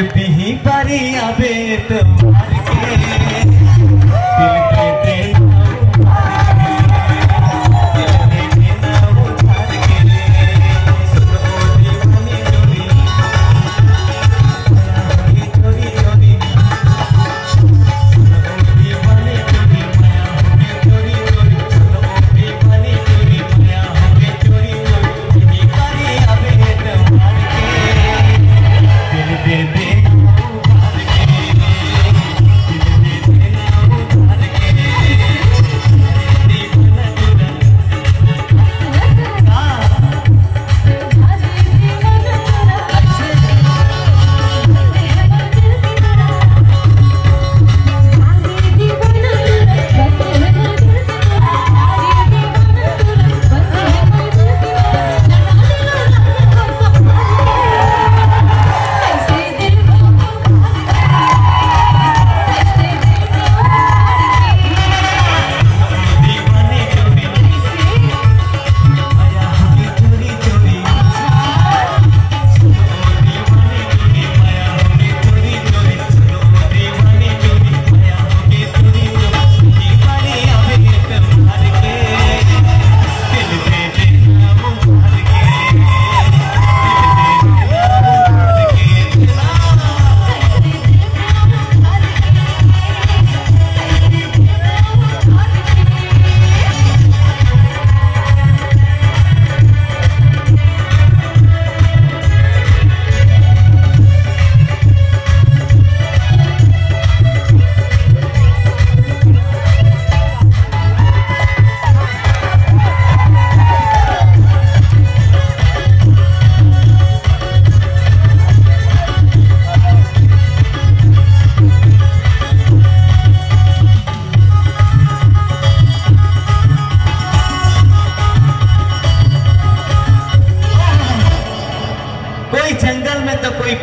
बिही बारी आवे तुम्हार के दिल के देना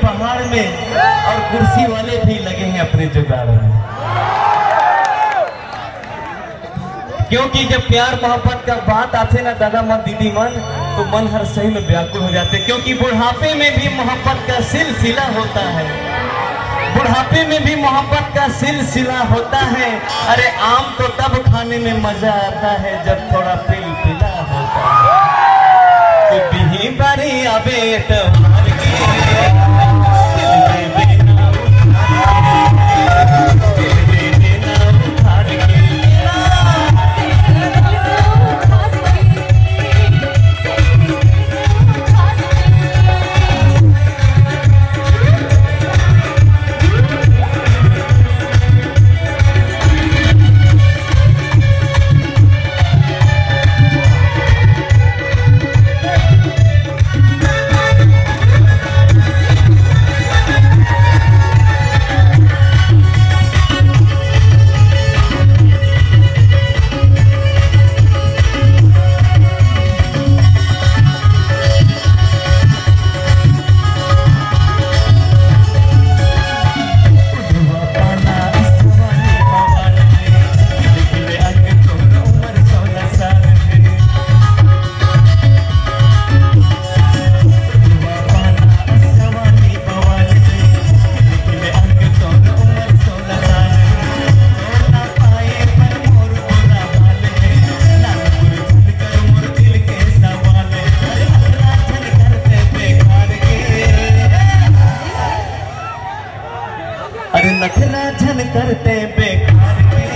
पहाड़ में और कुर्सी वाले भी लगे हैं अपने जुगाड़ में। क्योंकि जब प्यार मोहब्बत का बात आते ना दादा मन दीदी मन, तो मन हर सही में व्याकुल हो जाते। क्योंकि बुढ़ापे में भी मोहब्बत का सिलसिला होता है, बुढ़ापे में भी मोहब्बत का सिलसिला होता है। अरे आम तो तब खाने में मजा आता है जब थोड़ा पिलपिला होता है। तो बिही बारी आवे तुम्हार के अरे नखना झन करते बेकार के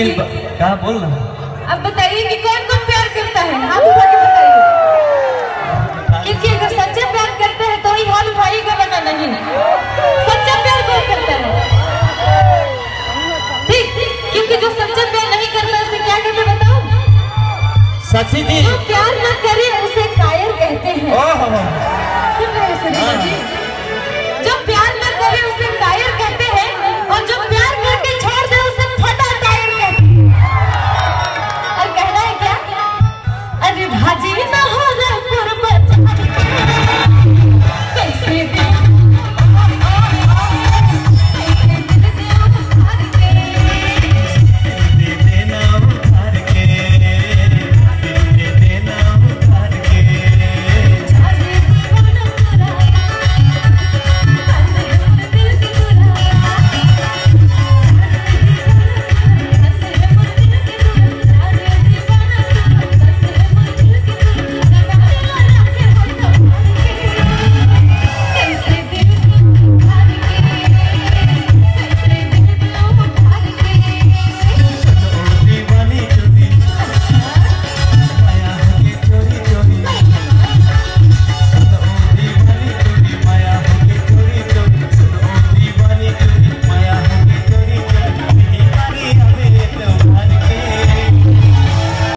लेकिन क्या बोल रहा? अब बताइए कि कौन कौन प्यार करता है, हाथ उठा के बताइए। क्योंकि अगर सच्चा प्यार करते हैं तो ही हाथ उठाइएगा, वरना नहीं। सच्चा प्यार कौन करता है? ठीक, क्योंकि जो सच्चा प्यार नहीं करता उसे क्या कहते बताओ? सची जी, जो प्यार न करे उसे कायर कहते हैं।